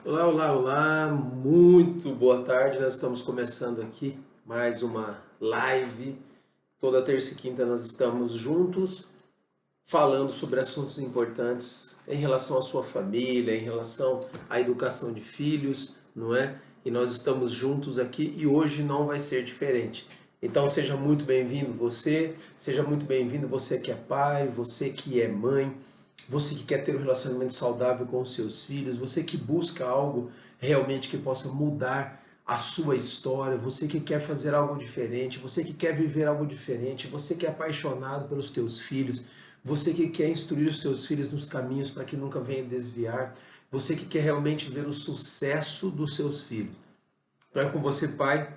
Olá, olá, olá, muito boa tarde. Nós estamos começando aqui mais uma live. Toda terça e quinta nós estamos juntos falando sobre assuntos importantes em relação à sua família, em relação à educação de filhos, não é? E nós estamos juntos aqui e hoje não vai ser diferente. Então seja muito bem-vindo você, seja muito bem-vindo você que é pai, você que é mãe, você que quer ter um relacionamento saudável com os seus filhos, você que busca algo realmente que possa mudar a sua história, você que quer fazer algo diferente, você que quer viver algo diferente, você que é apaixonado pelos teus filhos, você que quer instruir os seus filhos nos caminhos para que nunca venham desviar, você que quer realmente ver o sucesso dos seus filhos. Então é com você, pai,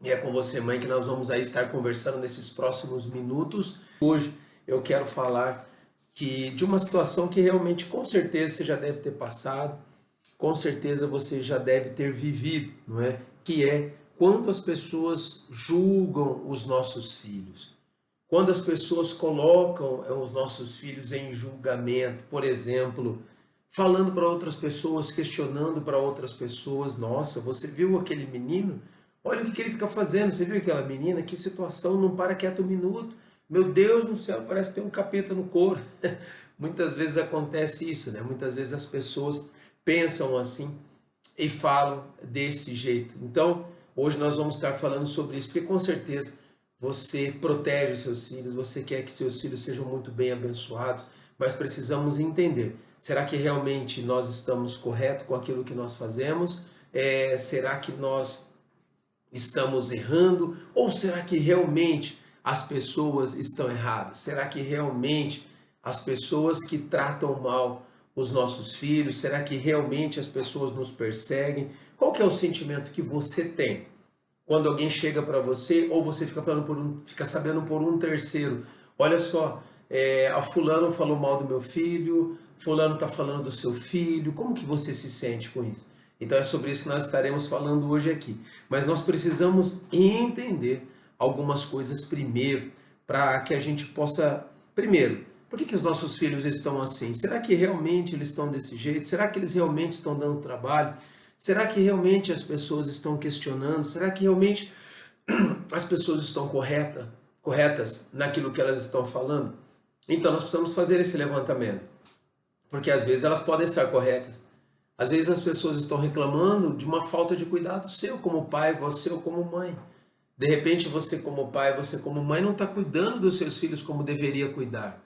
e é com você, mãe, que nós vamos aí estar conversando nesses próximos minutos. Hoje eu quero falar de uma situação que realmente com certeza você já deve ter passado, com certeza você já deve ter vivido, não é? Que é quando as pessoas julgam os nossos filhos. Quando as pessoas colocam os nossos filhos em julgamento, por exemplo, falando para outras pessoas, questionando para outras pessoas, nossa, você viu aquele menino? Olha o que ele fica fazendo, você viu aquela menina? Que situação, não para quieto um minuto. Meu Deus do céu, parece ter um capeta no couro. Muitas vezes acontece isso, né? Muitas vezes as pessoas pensam assim e falam desse jeito. Então, hoje nós vamos estar falando sobre isso, porque com certeza você protege os seus filhos, você quer que seus filhos sejam muito bem abençoados, mas precisamos entender, será que realmente nós estamos corretos com aquilo que nós fazemos? Será que nós estamos errando? Ou será que realmente as pessoas estão erradas? Será que realmente as pessoas que tratam mal os nossos filhos, será que realmente as pessoas nos perseguem? Qual que é o sentimento que você tem quando alguém chega para você ou você fica sabendo por um terceiro? Olha só, a fulano falou mal do meu filho, fulano está falando do seu filho. Como que você se sente com isso? Então é sobre isso que nós estaremos falando hoje aqui. Mas nós precisamos entender algumas coisas primeiro, para que a gente possa... Primeiro, por que os nossos filhos estão assim? Será que realmente eles estão desse jeito? Será que eles realmente estão dando trabalho? Será que realmente as pessoas estão questionando? Será que realmente as pessoas estão corretas naquilo que elas estão falando? Então nós precisamos fazer esse levantamento, porque às vezes elas podem estar corretas. Às vezes as pessoas estão reclamando de uma falta de cuidado seu como pai, você como mãe. De repente você como pai, você como mãe não está cuidando dos seus filhos como deveria cuidar.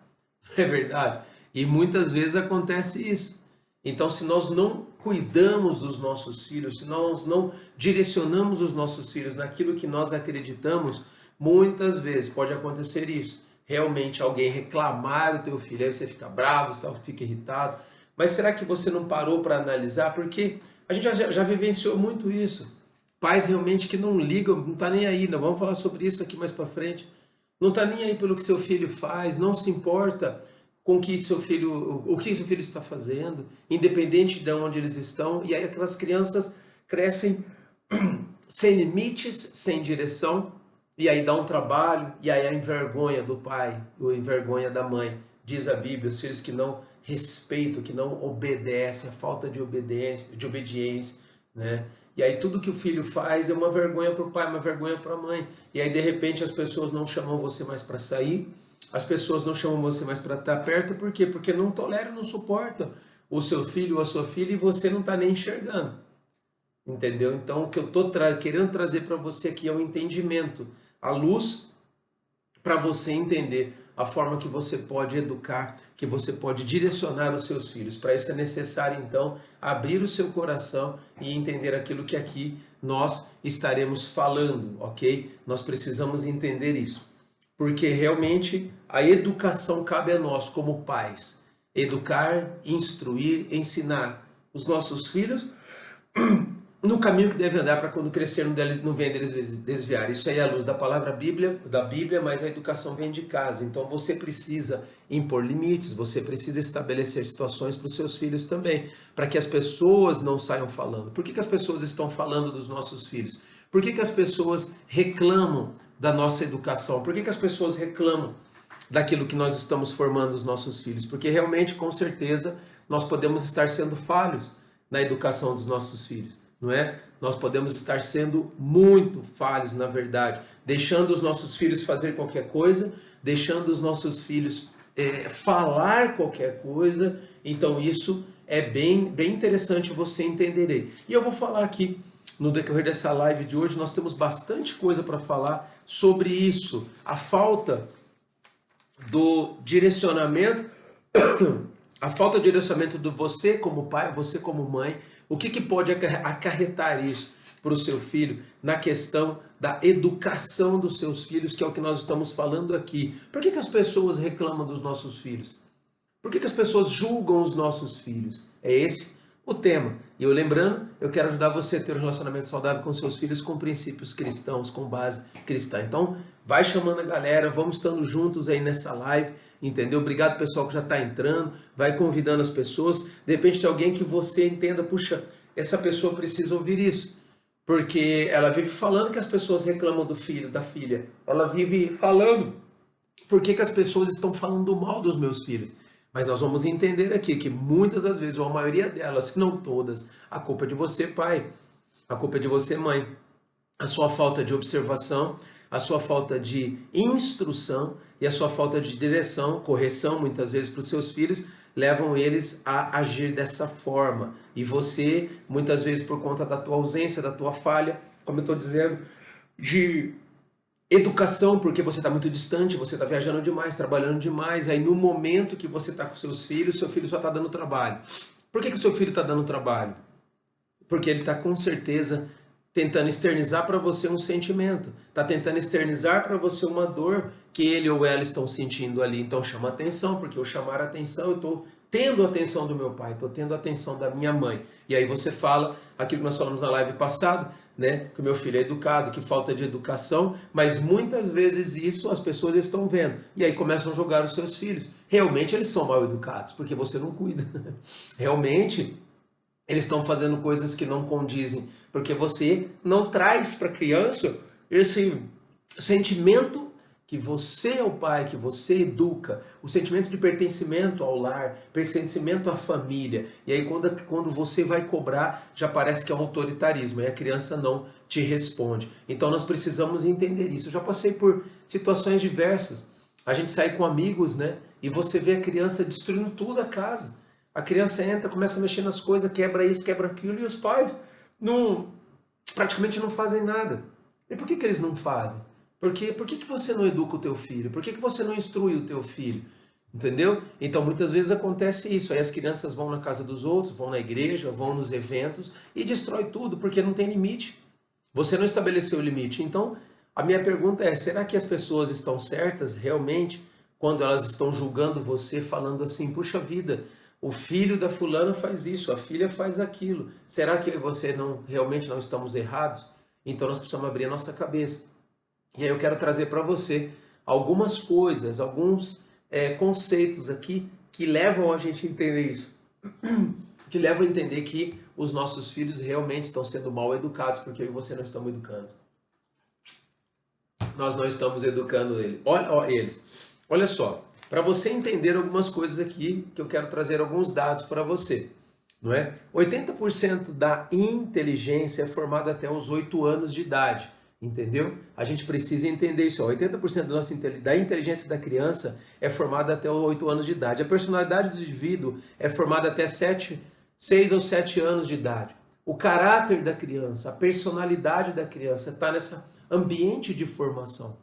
É verdade? E muitas vezes acontece isso. Então, se nós não cuidamos dos nossos filhos, se nós não direcionamos os nossos filhos naquilo que nós acreditamos, muitas vezes pode acontecer isso. Realmente alguém reclamar do teu filho, aí você fica bravo, você fica irritado. Mas será que você não parou para analisar? Porque a gente já vivenciou muito isso. Pais realmente que não ligam, não está nem aí, não vamos falar sobre isso aqui mais para frente. Não está nem aí pelo que seu filho faz, não se importa com que seu filho, o que seu filho está fazendo, independente de onde eles estão. E aí aquelas crianças crescem sem limites, sem direção, e aí dá um trabalho, e aí a envergonha do pai, ou envergonha da mãe. Diz a Bíblia, os filhos que não respeitam, que não obedecem, a falta de obediência, né? E aí tudo que o filho faz é uma vergonha para o pai, uma vergonha para a mãe. E aí de repente as pessoas não chamam você mais para sair, as pessoas não chamam você mais para estar perto, por quê? Porque não toleram, não suportam o seu filho ou a sua filha e você não está nem enxergando. Entendeu? Então o que eu estou querendo trazer para você aqui é o entendimento, a luz para você entender a forma que você pode educar, que você pode direcionar os seus filhos. Para isso é necessário, então, abrir o seu coração e entender aquilo que aqui nós estaremos falando, ok? Nós precisamos entender isso, porque realmente a educação cabe a nós como pais. Educar, instruir, ensinar os nossos filhos no caminho que deve andar para quando crescer não venha deles desviar. Isso aí é a luz da palavra da Bíblia, mas a educação vem de casa. Então você precisa impor limites, você precisa estabelecer situações para os seus filhos também, para que as pessoas não saiam falando. Por que as pessoas estão falando dos nossos filhos? Por que as pessoas reclamam da nossa educação? Por que as pessoas reclamam daquilo que nós estamos formando os nossos filhos? Porque realmente, com certeza, nós podemos estar sendo falhos na educação dos nossos filhos, não é? Nós podemos estar sendo muito falhos, na verdade, deixando os nossos filhos fazer qualquer coisa, deixando os nossos filhos falar qualquer coisa. Então isso é bem interessante você entender. E eu vou falar aqui, no decorrer dessa live de hoje, nós temos bastante coisa para falar sobre isso, a falta do direcionamento, a falta de direcionamento do você como pai, você como mãe, o que pode acarretar isso para o seu filho na questão da educação dos seus filhos, que é o que nós estamos falando aqui. Por que as pessoas reclamam dos nossos filhos? Por que as pessoas julgam os nossos filhos? É esse o tema. E eu lembrando, eu quero ajudar você a ter um relacionamento saudável com seus filhos com princípios cristãos, com base cristã. Então, vai chamando a galera, vamos estando juntos aí nessa live, entendeu? Obrigado pessoal que já está entrando, vai convidando as pessoas. De repente tem alguém que você entenda, puxa, essa pessoa precisa ouvir isso. Porque ela vive falando que as pessoas reclamam do filho, da filha. Ela vive falando por que as pessoas estão falando mal dos meus filhos. Mas nós vamos entender aqui que muitas das vezes, ou a maioria delas, se não todas, a culpa é de você, pai. A culpa é de você, mãe. A sua falta de observação, a sua falta de instrução e a sua falta de direção, correção, muitas vezes, para os seus filhos, levam eles a agir dessa forma. E você, muitas vezes, por conta da tua ausência, da tua falha, como eu estou dizendo, de educação, porque você está muito distante, você está viajando demais, trabalhando demais, aí no momento que você está com seus filhos, seu filho só está dando trabalho. Por que o seu filho está dando trabalho? Porque ele está com certeza tentando externizar para você um sentimento, está tentando externizar para você uma dor que ele ou ela estão sentindo ali. Então chama atenção, porque eu chamar a atenção, eu estou tendo a atenção do meu pai, estou tendo a atenção da minha mãe. E aí você fala, aquilo que nós falamos na live passada, né, que o meu filho é educado, que falta de educação, mas muitas vezes isso as pessoas estão vendo. E aí começam a jogar os seus filhos. Realmente eles são mal educados, porque você não cuida. Realmente eles estão fazendo coisas que não condizem, porque você não traz para a criança esse sentimento que você é o pai, que você educa, o sentimento de pertencimento ao lar, pertencimento à família. E aí quando você vai cobrar, já parece que é um autoritarismo, e a criança não te responde. Então nós precisamos entender isso. Eu já passei por situações diversas. A gente sai com amigos, né? E você vê a criança destruindo tudo a casa. A criança entra, começa a mexer nas coisas, quebra isso, quebra aquilo, e os pais praticamente não fazem nada. E por que eles não fazem? Por que você não educa o teu filho? Por que você não instrui o teu filho? Entendeu? Então muitas vezes acontece isso. Aí as crianças vão na casa dos outros, vão na igreja, vão nos eventos e destrói tudo, porque não tem limite. Você não estabeleceu o limite. Então a minha pergunta é, será que as pessoas estão certas realmente quando elas estão julgando você, falando assim, puxa vida, o filho da fulana faz isso, a filha faz aquilo. Será que você realmente não estamos errados? Então nós precisamos abrir a nossa cabeça. E aí eu quero trazer para você algumas coisas, alguns conceitos aqui que levam a gente a entender isso. Que levam a entender que os nossos filhos realmente estão sendo mal educados, porque eu e você não estamos educando. Nós não estamos educando eles. Olha só, para você entender algumas coisas aqui, que eu quero trazer alguns dados para você. Não é? 80% da inteligência é formada até os 8 anos de idade. Entendeu? A gente precisa entender isso. 80% da inteligência da criança é formada até os 8 anos de idade. A personalidade do indivíduo é formada até 6 ou 7 anos de idade. O caráter da criança, a personalidade da criança está nesse ambiente de formação.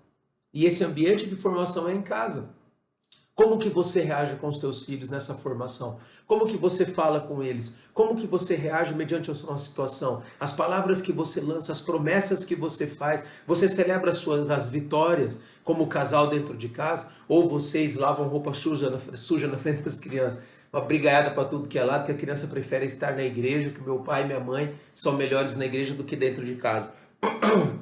E esse ambiente de formação é em casa. Como que você reage com os seus filhos nessa formação? Como que você fala com eles? Como que você reage mediante a sua situação? As palavras que você lança, as promessas que você faz, você celebra as vitórias como casal dentro de casa? Ou vocês lavam roupa suja na frente das crianças? Uma brigaiada para tudo que é lado, que a criança prefere estar na igreja, que meu pai e minha mãe são melhores na igreja do que dentro de casa.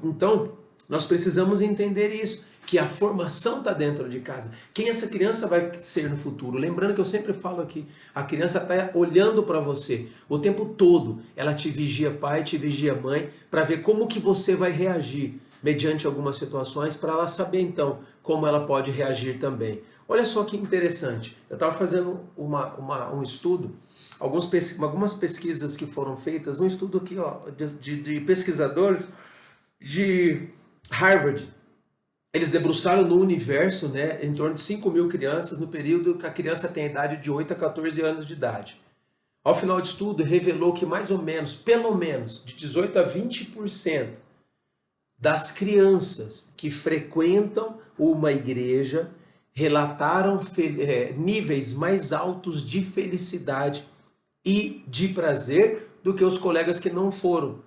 Então, nós precisamos entender isso, que a formação está dentro de casa. Quem essa criança vai ser no futuro? Lembrando que eu sempre falo aqui, a criança está olhando para você o tempo todo. Ela te vigia pai, te vigia mãe, para ver como que você vai reagir mediante algumas situações, para ela saber então como ela pode reagir também. Olha só que interessante, eu estava fazendo um estudo algumas pesquisas que foram feitas, um estudo aqui ó, de pesquisadores de Harvard. Eles debruçaram no universo, né, em torno de 5.000 crianças no período que a criança tem a idade de 8 a 14 anos de idade. Ao final do estudo, revelou que mais ou menos, pelo menos, de 18 a 20% das crianças que frequentam uma igreja relataram níveis mais altos de felicidade e de prazer do que os colegas que não foram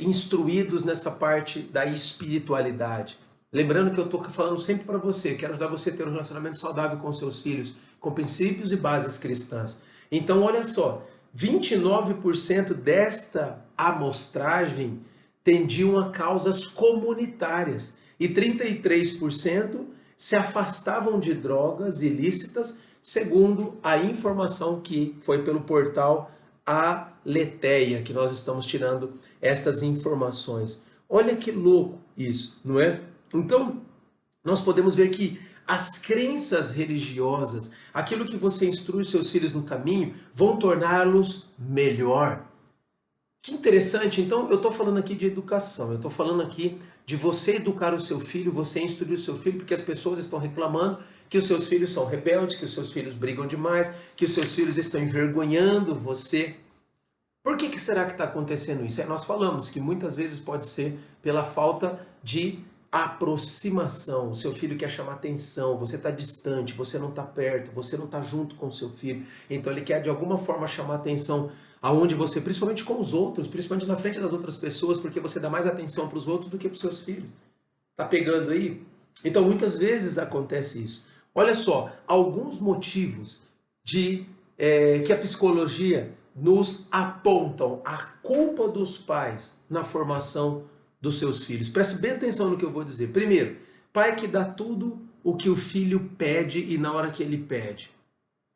instruídos nessa parte da espiritualidade. Lembrando que eu estou falando sempre para você, quero ajudar você a ter um relacionamento saudável com seus filhos, com princípios e bases cristãs. Então, olha só, 29% desta amostragem tendiam a causas comunitárias e 33% se afastavam de drogas ilícitas, segundo a informação que foi pelo portal Aletheia, que nós estamos tirando estas informações. Olha que louco isso, não é? Então, nós podemos ver que as crenças religiosas, aquilo que você instrui seus filhos no caminho, vão torná-los melhor. Que interessante, então eu estou falando aqui de educação, eu estou falando aqui de você educar o seu filho, você instruir o seu filho, porque as pessoas estão reclamando que os seus filhos são rebeldes, que os seus filhos brigam demais, que os seus filhos estão envergonhando você. Por que será que está acontecendo isso? Nós falamos que muitas vezes pode ser pela falta de aproximação. O seu filho quer chamar atenção, você está distante, você não está perto, você não está junto com o seu filho. Então ele quer de alguma forma chamar atenção aonde você, principalmente com os outros, principalmente na frente das outras pessoas, porque você dá mais atenção para os outros do que para os seus filhos. Tá pegando aí? Então muitas vezes acontece isso. Olha só, alguns motivos que a psicologia nos apontam a culpa dos pais na formação dos seus filhos. Preste bem atenção no que eu vou dizer. Primeiro, pai que dá tudo o que o filho pede e na hora que ele pede.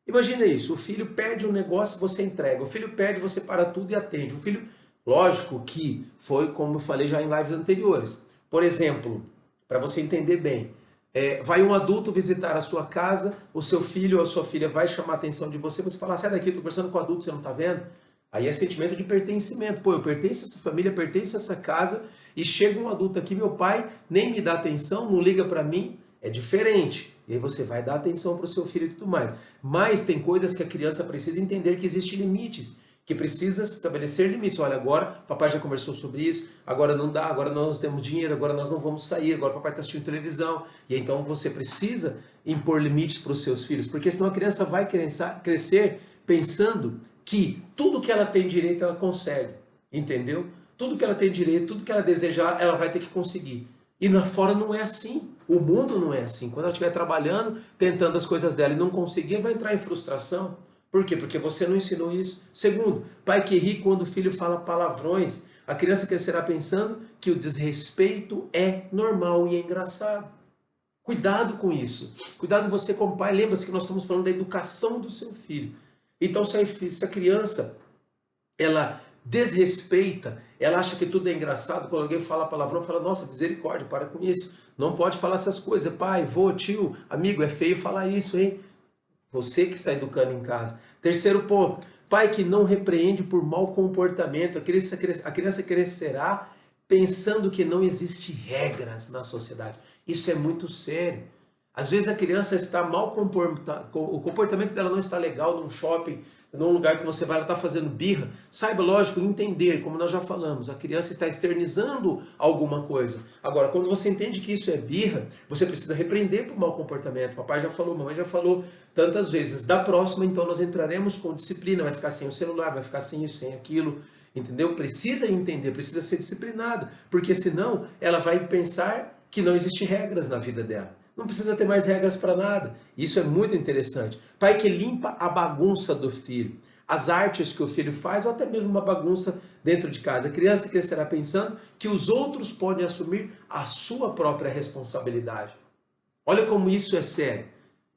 Imagina isso, o filho pede um negócio, você entrega. O filho pede, você para tudo e atende. O filho, lógico que foi como eu falei já em lives anteriores. Por exemplo, para você entender bem, vai um adulto visitar a sua casa, o seu filho ou a sua filha vai chamar a atenção de você, você fala, sai daqui, estou conversando com o adulto, você não está vendo? Aí é sentimento de pertencimento. Pô, eu pertenço a essa família, pertenço a essa casa, e chega um adulto aqui, meu pai nem me dá atenção, não liga para mim, é diferente. E aí você vai dar atenção para o seu filho e tudo mais. Mas tem coisas que a criança precisa entender que existem limites, que precisa estabelecer limites. Olha, agora papai já conversou sobre isso, agora não dá, agora nós não temos dinheiro, agora nós não vamos sair, agora papai está assistindo televisão. E então você precisa impor limites para os seus filhos, porque senão a criança vai crescer pensando que tudo que ela tem direito ela consegue, entendeu? Tudo que ela tem direito, tudo que ela desejar, ela vai ter que conseguir. E lá fora não é assim. O mundo não é assim. Quando ela estiver trabalhando, tentando as coisas dela e não conseguir, vai entrar em frustração. Por quê? Porque você não ensinou isso. Segundo, pai que ri quando o filho fala palavrões. A criança crescerá pensando que o desrespeito é normal e é engraçado. Cuidado com isso. Cuidado você como pai. Lembra-se que nós estamos falando da educação do seu filho. Então, se a criança, ela desrespeita, ela acha que tudo é engraçado, quando alguém fala palavrão, fala, nossa, misericórdia, para com isso. Não pode falar essas coisas. Pai, vô, tio, amigo, é feio falar isso, hein? Você que está educando em casa. Terceiro ponto, pai que não repreende por mau comportamento. A criança crescerá pensando que não existe regras na sociedade. Isso é muito sério. Às vezes a criança está mal comportada, o comportamento dela não está legal num shopping, num lugar que você vai, ela está fazendo birra. Saiba, lógico, entender, como nós já falamos, a criança está externizando alguma coisa. Agora, quando você entende que isso é birra, você precisa repreender por mau comportamento. Papai já falou, mamãe já falou tantas vezes. Da próxima, então, nós entraremos com disciplina, vai ficar sem o celular, vai ficar sem isso, sem aquilo. Entendeu? Precisa entender, precisa ser disciplinado, porque senão ela vai pensar que não existem regras na vida dela. Não precisa ter mais regras para nada. Isso é muito interessante. Pai que limpa a bagunça do filho, as artes que o filho faz, ou até mesmo uma bagunça dentro de casa. A criança crescerá pensando que os outros podem assumir a sua própria responsabilidade. Olha como isso é sério.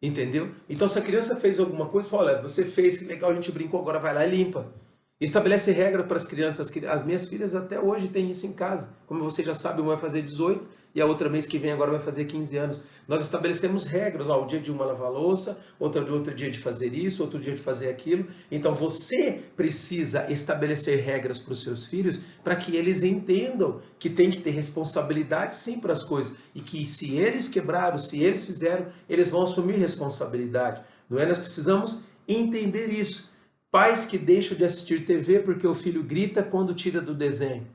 Entendeu? Então, se a criança fez alguma coisa, fala, olha, você fez, que legal, a gente brincou, agora vai lá e limpa. Estabelece regra para as crianças. As minhas filhas até hoje têm isso em casa. Como você já sabe, uma vai fazer 18 e a outra mês que vem agora vai fazer 15 anos. Nós estabelecemos regras, ó, o dia de uma lavar a louça, outro dia de fazer isso, outro dia de fazer aquilo. Então você precisa estabelecer regras para os seus filhos para que eles entendam que tem que ter responsabilidade sim para as coisas e que se eles quebraram, se eles fizeram, eles vão assumir responsabilidade. Não é? Nós precisamos entender isso. Pais que deixam de assistir TV porque o filho grita quando tira do desenho.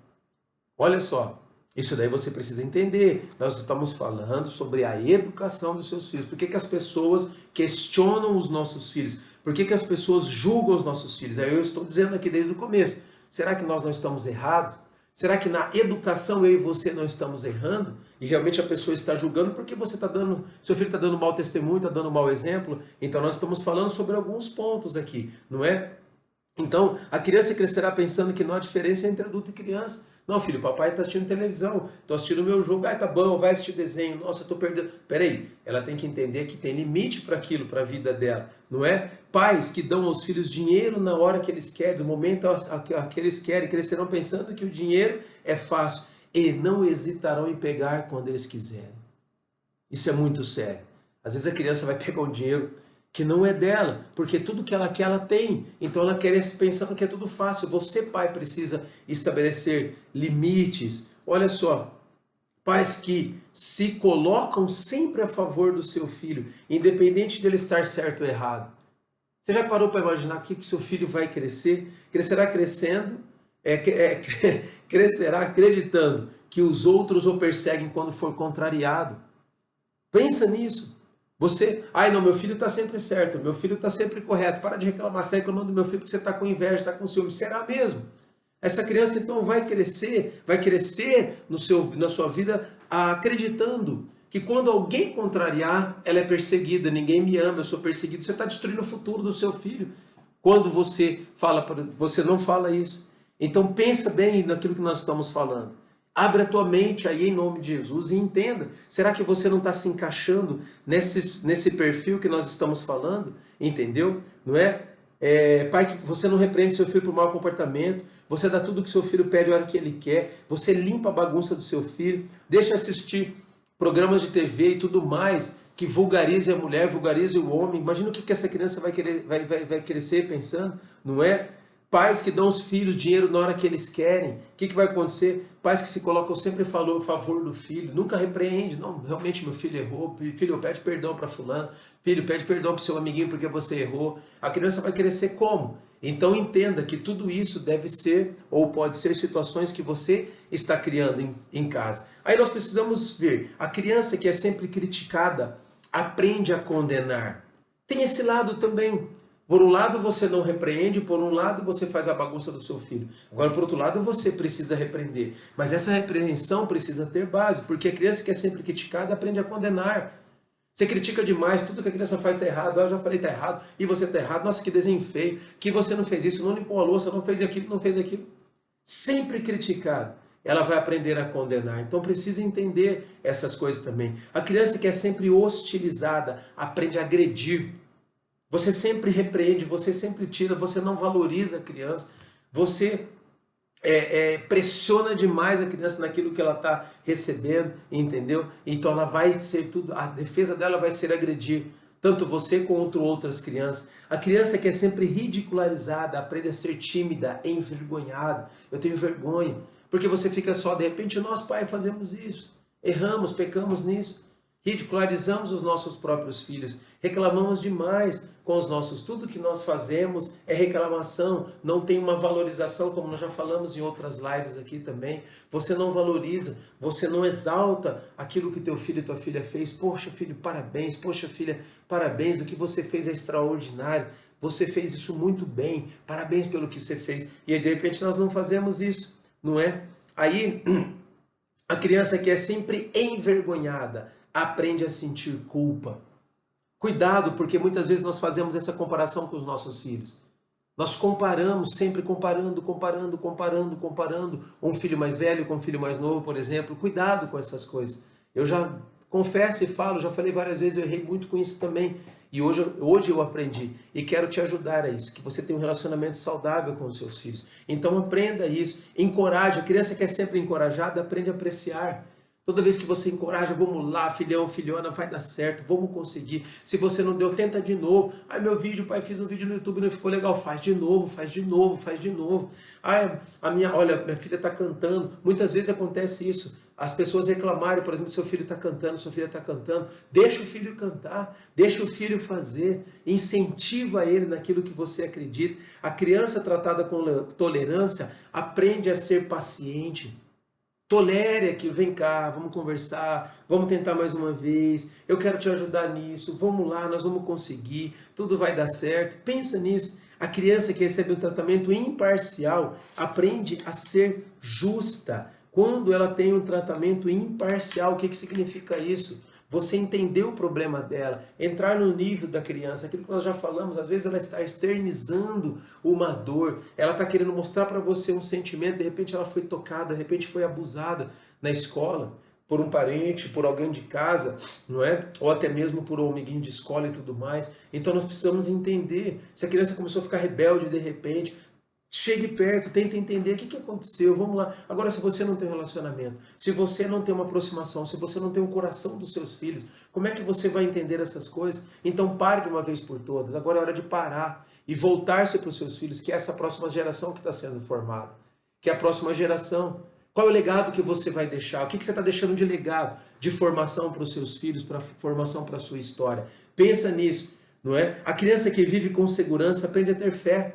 Olha só, isso daí você precisa entender. Nós estamos falando sobre a educação dos seus filhos. Por que as pessoas questionam os nossos filhos? Por que as pessoas julgam os nossos filhos? Aí eu estou dizendo aqui desde o começo. Será que nós não estamos errados? Será que na educação eu e você não estamos errando? E realmente a pessoa está julgando porque você está dando, seu filho está dando mau testemunho, está dando mau exemplo? Então nós estamos falando sobre alguns pontos aqui, não é? Então a criança crescerá pensando que não há diferença entre adulto e criança. Não, filho, papai está assistindo televisão, estou assistindo o meu jogo, tá bom, vai assistir desenho, nossa, eu estou perdendo. Peraí, ela tem que entender que tem limite para aquilo, para a vida dela, não é? Pais que dão aos filhos dinheiro na hora que eles querem, no momento que eles querem, crescerão pensando que o dinheiro é fácil e não hesitarão em pegar quando eles quiserem. Isso é muito sério. Às vezes a criança vai pegar um dinheiro que não é dela, porque tudo que ela quer, ela tem. Então ela quer pensando que é tudo fácil. Você, pai, precisa estabelecer limites. Olha só, pais que se colocam sempre a favor do seu filho, independente de ele estar certo ou errado. Você já parou para imaginar o que seu filho vai crescer? Crescerá crescendo, crescerá acreditando que os outros o perseguem quando for contrariado. Pensa nisso. Você, ai não, meu filho está sempre certo, meu filho está sempre correto, para de reclamar, você está reclamando do meu filho porque você está com inveja, está com ciúme, será mesmo? Essa criança então vai crescer na sua vida acreditando que quando alguém contrariar, ela é perseguida, ninguém me ama, eu sou perseguido, você está destruindo o futuro do seu filho. Quando você não fala isso. Então pensa bem naquilo que nós estamos falando. Abre a tua mente aí em nome de Jesus e entenda. Será que você não está se encaixando nesse perfil que nós estamos falando? Entendeu? Não é? Pai, que você não repreende seu filho por mau comportamento. Você dá tudo que seu filho pede a hora que ele quer. Você limpa a bagunça do seu filho. Deixa assistir programas de TV e tudo mais que vulgarize a mulher, vulgarize o homem. Imagina o que essa criança vai crescer pensando, não é? Pais que dão aos filhos dinheiro na hora que eles querem. O que vai acontecer? Pais que se colocam sempre a favor do filho. Nunca repreende. Não, realmente meu filho errou. Filho, pede perdão para fulano. Filho, pede perdão para o seu amiguinho porque você errou. A criança vai crescer como? Então entenda que tudo isso deve ser ou pode ser situações que você está criando em casa. Aí nós precisamos ver. A criança que é sempre criticada aprende a condenar. Tem esse lado também. Por um lado você não repreende, por um lado você faz a bagunça do seu filho. Agora, por outro lado, você precisa repreender. Mas essa repreensão precisa ter base, porque a criança que é sempre criticada aprende a condenar. Você critica demais, tudo que a criança faz está errado. Eu já falei está errado, e você está errado. Nossa, que desenho feio, que você não fez isso, não limpou a louça, não fez aquilo, não fez aquilo. Sempre criticado. Ela vai aprender a condenar. Então precisa entender essas coisas também. A criança que é sempre hostilizada aprende a agredir. Você sempre repreende, você sempre tira, você não valoriza a criança, você pressiona demais a criança naquilo que ela está recebendo, entendeu? Então ela vai ser tudo, a defesa dela vai ser agredir, tanto você quanto outras crianças. A criança que é sempre ridicularizada, aprende a ser tímida, envergonhada. Eu tenho vergonha, porque você fica só, de repente, nós, pai, fazemos isso, erramos, pecamos nisso. Ridicularizamos os nossos próprios filhos, reclamamos demais com os nossos, tudo que nós fazemos é reclamação, não tem uma valorização, como nós já falamos em outras lives aqui também. Você não valoriza, você não exalta aquilo que teu filho e tua filha fez. Poxa, filho, parabéns, poxa, filha, parabéns, o que você fez é extraordinário, você fez isso muito bem, parabéns pelo que você fez. E aí, de repente, nós não fazemos isso, não é? Aí, a criança que é sempre envergonhada, aprende a sentir culpa. Cuidado, porque muitas vezes nós fazemos essa comparação com os nossos filhos. Nós comparamos, sempre comparando um filho mais velho com um filho mais novo, por exemplo. Cuidado com essas coisas. Eu já confesso e falo, já falei várias vezes, eu errei muito com isso também. E hoje eu aprendi e quero te ajudar a isso, que você tenha um relacionamento saudável com os seus filhos. Então aprenda isso, encoraje. A criança que é sempre encorajada aprende a apreciar. Toda vez que você encoraja, vamos lá, filhão, filhona, vai dar certo, vamos conseguir. Se você não deu, tenta de novo. Ai, meu vídeo, pai, fiz um vídeo no YouTube, não ficou legal. Faz de novo, faz de novo, faz de novo. Ai, olha, minha filha está cantando. Muitas vezes acontece isso. As pessoas reclamarem, por exemplo, seu filho está cantando, sua filha está cantando. Deixa o filho cantar, deixa o filho fazer. Incentiva ele naquilo que você acredita. A criança tratada com tolerância aprende a ser paciente. Tolere aquilo, vem cá, vamos conversar, vamos tentar mais uma vez, eu quero te ajudar nisso, vamos lá, nós vamos conseguir, tudo vai dar certo. Pensa nisso. A criança que recebe um tratamento imparcial aprende a ser justa. Quando ela tem um tratamento imparcial, o que significa isso? Você entender o problema dela, entrar no nível da criança, aquilo que nós já falamos, às vezes ela está externizando uma dor, ela está querendo mostrar para você um sentimento, de repente ela foi tocada, de repente foi abusada na escola, por um parente, por alguém de casa, não é? Ou até mesmo por um amiguinho de escola e tudo mais. Então nós precisamos entender, se a criança começou a ficar rebelde de repente, chegue perto, tente entender o que aconteceu, vamos lá. Agora, se você não tem um relacionamento, se você não tem uma aproximação, se você não tem um coração dos seus filhos, como é que você vai entender essas coisas? Então pare de uma vez por todas. Agora é hora de parar e voltar-se para os seus filhos, que é essa próxima geração que está sendo formada. Que é a próxima geração. Qual é o legado que você vai deixar? O que você está deixando de legado, de formação para os seus filhos, para formação para a sua história? Pensa nisso, não é? A criança que vive com segurança aprende a ter fé.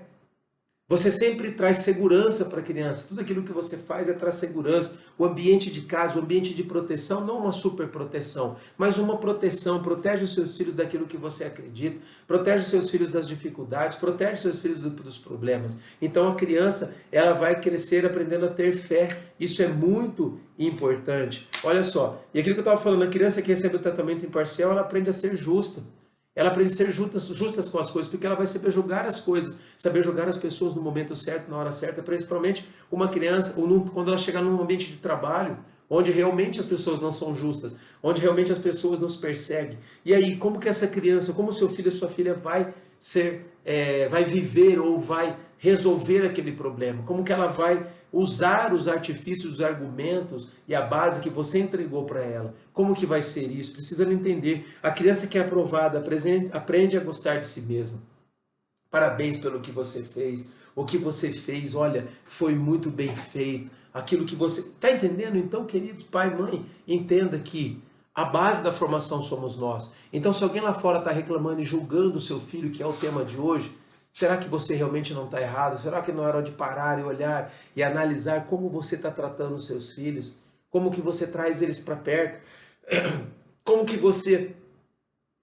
Você sempre traz segurança para a criança. Tudo aquilo que você faz é traz segurança. O ambiente de casa, o ambiente de proteção, não uma super proteção, mas uma proteção. Protege os seus filhos daquilo que você acredita, protege os seus filhos das dificuldades, protege os seus filhos dos problemas. Então a criança, ela vai crescer aprendendo a ter fé. Isso é muito importante. Olha só, e aquilo que eu estava falando, a criança que recebe o tratamento imparcial, ela aprende a ser justa. Ela aprende a ser justas com as coisas, porque ela vai saber julgar as coisas, saber julgar as pessoas no momento certo, na hora certa, principalmente uma criança, quando ela chegar num ambiente de trabalho, onde realmente as pessoas não são justas, onde realmente as pessoas nos perseguem. E aí, como que essa criança, como seu filho e sua filha vai viver ou vai resolver aquele problema? Como que ela vai usar os artifícios, os argumentos e a base que você entregou para ela? Como que vai ser isso? Precisa entender. A criança que é aprovada aprende a gostar de si mesma. Parabéns pelo que você fez. O que você fez, olha, foi muito bem feito. Aquilo que você... Está entendendo? Então, queridos pai e mãe, entenda que a base da formação somos nós. Então, se alguém lá fora está reclamando e julgando o seu filho, que é o tema de hoje, será que você realmente não está errado? Será que não é hora de parar e olhar e analisar como você está tratando os seus filhos? Como que você traz eles para perto? Como que você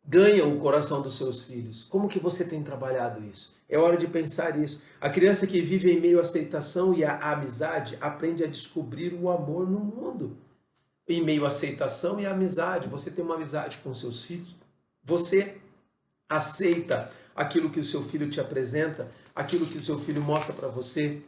ganha o coração dos seus filhos? Como que você tem trabalhado isso? É hora de pensar isso. A criança que vive em meio à aceitação e à amizade aprende a descobrir o amor no mundo. Em meio à aceitação e à amizade. Você tem uma amizade com seus filhos? Você aceita aquilo que o seu filho te apresenta, aquilo que o seu filho mostra para você?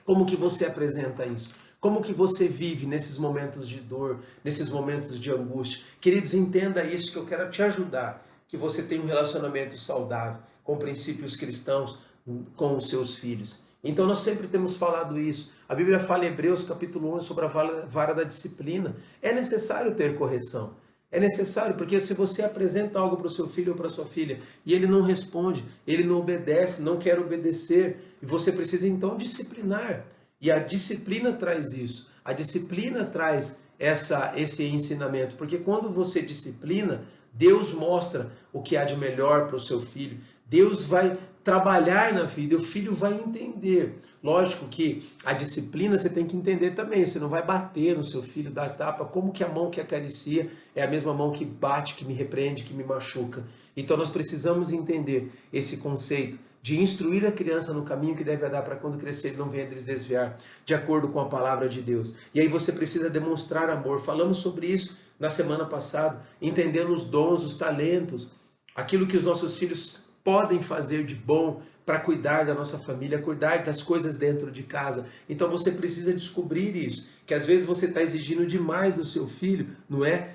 Como que você apresenta isso? Como que você vive nesses momentos de dor, nesses momentos de angústia? Queridos, entenda isso que eu quero te ajudar, que você tenha um relacionamento saudável, com princípios cristãos, com os seus filhos. Então nós sempre temos falado isso. A Bíblia fala em Hebreus capítulo 11 sobre a vara da disciplina. É necessário ter correção. É necessário, porque se você apresenta algo para o seu filho ou para a sua filha e ele não responde, ele não obedece, não quer obedecer, e você precisa então disciplinar. E a disciplina traz isso. A disciplina traz esse ensinamento, porque quando você disciplina, Deus mostra o que há de melhor para o seu filho. Deus vai trabalhar na vida, e o filho vai entender. Lógico que a disciplina você tem que entender também. Você não vai bater no seu filho, dar tapa. Como que a mão que acaricia é a mesma mão que bate, que me repreende, que me machuca? Então nós precisamos entender esse conceito de instruir a criança no caminho que deve andar para quando crescer ele não venha desviar, de acordo com a palavra de Deus. E aí você precisa demonstrar amor. Falamos sobre isso na semana passada, entendendo os dons, os talentos, aquilo que os nossos filhos podem fazer de bom para cuidar da nossa família, cuidar das coisas dentro de casa. Então você precisa descobrir isso, que às vezes você está exigindo demais do seu filho, não é?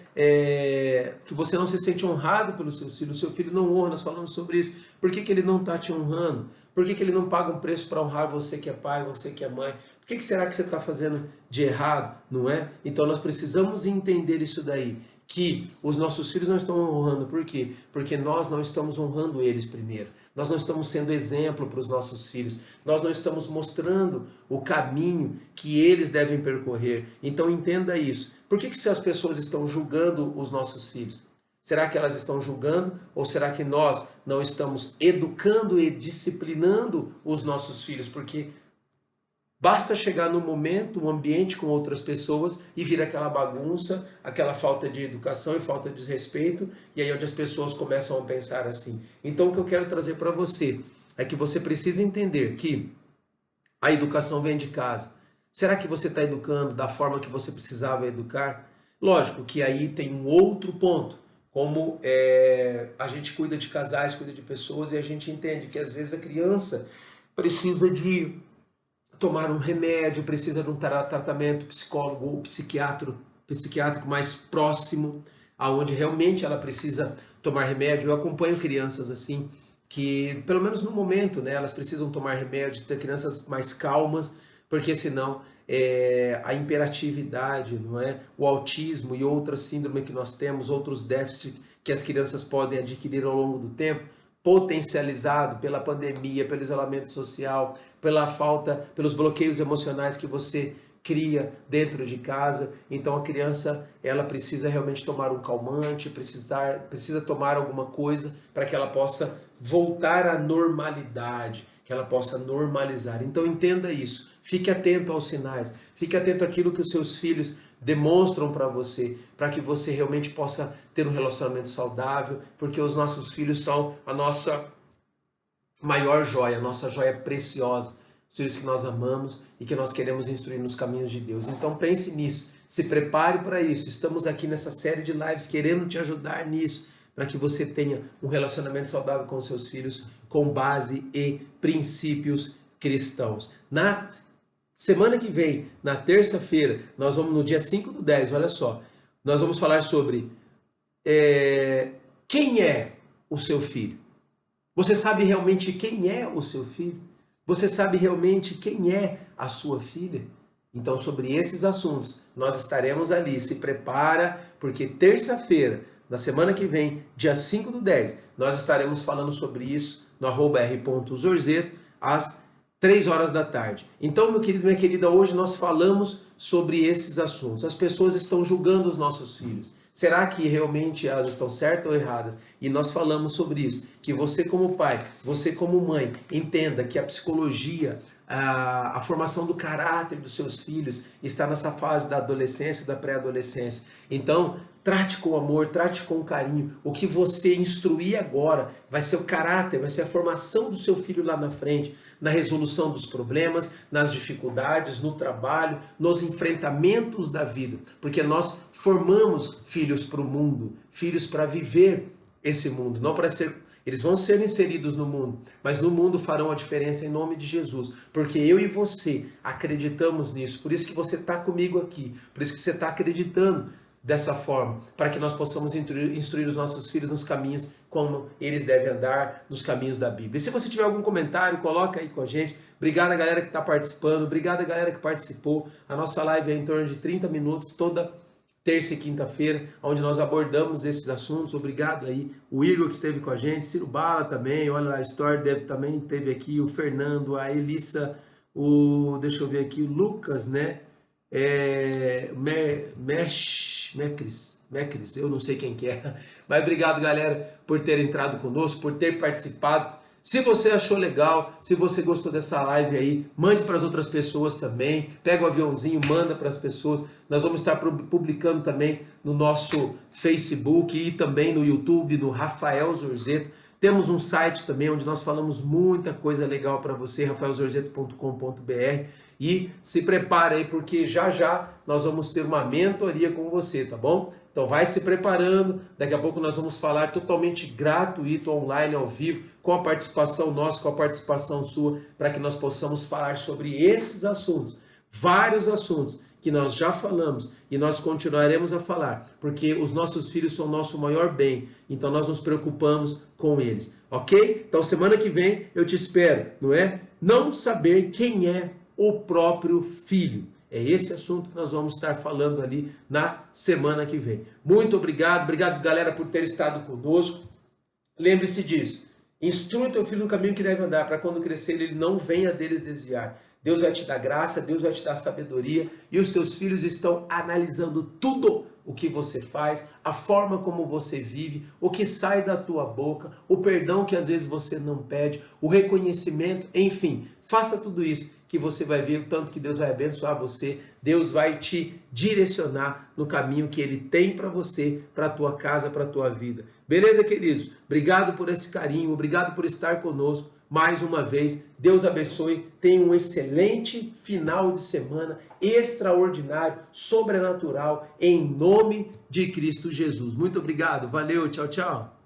Que você não se sente honrado pelo seu filho, o seu filho não honra, nós falamos sobre isso. Por que ele não está te honrando? Por que ele não paga um preço para honrar você que é pai, você que é mãe? Por que será que você está fazendo de errado, não é? Então nós precisamos entender isso daí, que os nossos filhos não estão honrando. Por quê? Porque nós não estamos honrando eles primeiro. Nós não estamos sendo exemplo para os nossos filhos. Nós não estamos mostrando o caminho que eles devem percorrer. Então entenda isso. Por que se as pessoas estão julgando os nossos filhos? Será que elas estão julgando ou será que nós não estamos educando e disciplinando os nossos filhos? Porque basta chegar no momento, um ambiente com outras pessoas e vir aquela bagunça, aquela falta de educação e falta de respeito, e aí onde as pessoas começam a pensar assim. Então o que eu quero trazer para você é que você precisa entender que a educação vem de casa. Será que você está educando da forma que você precisava educar? Lógico que aí tem um outro ponto, como a gente cuida de casais, cuida de pessoas, e a gente entende que às vezes a criança precisa de tomar um remédio, precisa de um tratamento psicólogo ou psiquiátrico mais próximo, aonde realmente ela precisa tomar remédio. Eu acompanho crianças assim, que pelo menos no momento, né, elas precisam tomar remédio, ter crianças mais calmas, porque senão a hiperatividade, não é? O autismo e outras síndromes que nós temos, outros déficits que as crianças podem adquirir ao longo do tempo, potencializado pela pandemia, pelo isolamento social, pela falta, pelos bloqueios emocionais que você cria dentro de casa. Então a criança, ela precisa realmente tomar um calmante, precisa tomar alguma coisa para que ela possa voltar à normalidade, que ela possa normalizar. Então entenda isso, fique atento aos sinais, fique atento àquilo que os seus filhos demonstram para você, para que você realmente possa ter um relacionamento saudável, porque os nossos filhos são a nossa maior joia, a nossa joia preciosa, os filhos que nós amamos e que nós queremos instruir nos caminhos de Deus. Então pense nisso, se prepare para isso. Estamos aqui nessa série de lives querendo te ajudar nisso, para que você tenha um relacionamento saudável com os seus filhos, com base e princípios cristãos. Na semana que vem, na terça-feira, nós vamos no dia 5/10, olha só, nós vamos falar sobre quem é o seu filho. Você sabe realmente quem é o seu filho? Você sabe realmente quem é a sua filha? Então, sobre esses assuntos, nós estaremos ali. Se prepara, porque terça-feira, na semana que vem, dia 5/10, nós estaremos falando sobre isso no @r.zorzeto, às 3 horas da tarde. Então, meu querido, minha querida, hoje nós falamos sobre esses assuntos. As pessoas estão julgando os nossos filhos. Será que realmente elas estão certas ou erradas? E nós falamos sobre isso, que você como pai, você como mãe, entenda que a psicologia, a formação do caráter dos seus filhos está nessa fase da adolescência, da pré-adolescência. Então, trate com amor, trate com carinho. O que você instruir agora vai ser o caráter, vai ser a formação do seu filho lá na frente, na resolução dos problemas, nas dificuldades, no trabalho, nos enfrentamentos da vida. Porque nós formamos filhos para o mundo, filhos para viver esse mundo, não para ser. Eles vão ser inseridos no mundo, mas no mundo farão a diferença em nome de Jesus, porque eu e você acreditamos nisso, por isso que você está comigo aqui, por isso que você está acreditando dessa forma, para que nós possamos instruir os nossos filhos nos caminhos como eles devem andar, nos caminhos da Bíblia. E se você tiver algum comentário, coloca aí com a gente. Obrigado a galera que está participando, obrigado a galera que participou. A nossa live é em torno de 30 minutos, toda terça e quinta-feira, onde nós abordamos esses assuntos. Obrigado aí, o Igor que esteve com a gente, Ciro Bala também, olha lá, a Story Dev também teve aqui, o Fernando, a Elissa, deixa eu ver aqui, o Lucas, né? Mecris, eu não sei quem que é, mas obrigado galera por ter entrado conosco, por ter participado. Se você achou legal, se você gostou dessa live aí, mande para as outras pessoas também, pega o aviãozinho, manda para as pessoas. Nós vamos estar publicando também no nosso Facebook e também no YouTube, no Rafael Zorzeto. Temos um site também onde nós falamos muita coisa legal para você, rafaelzorzeto.com.br. E se prepare aí, porque já já nós vamos ter uma mentoria com você, tá bom? Então vai se preparando, daqui a pouco nós vamos falar totalmente gratuito, online, ao vivo, com a participação nossa, com a participação sua, para que nós possamos falar sobre esses assuntos, vários assuntos, que nós já falamos e nós continuaremos a falar, porque os nossos filhos são o nosso maior bem, então nós nos preocupamos com eles, ok? Então semana que vem eu te espero, não é? Não saber quem é o próprio filho. É esse assunto que nós vamos estar falando ali na semana que vem. Muito obrigado, obrigado galera por ter estado conosco. Lembre-se disso, instrui teu filho no caminho que deve andar, para quando crescer ele não venha deles desviar. Deus vai te dar graça, Deus vai te dar sabedoria, e os teus filhos estão analisando tudo o que você faz, a forma como você vive, o que sai da tua boca, o perdão que às vezes você não pede, o reconhecimento, enfim, faça tudo isso que você vai ver o tanto que Deus vai abençoar você, Deus vai te direcionar no caminho que Ele tem para você, para a tua casa, para a tua vida. Beleza, queridos? Obrigado por esse carinho, obrigado por estar conosco. Mais uma vez, Deus abençoe, tenha um excelente final de semana, extraordinário, sobrenatural, em nome de Cristo Jesus. Muito obrigado, valeu, tchau, tchau.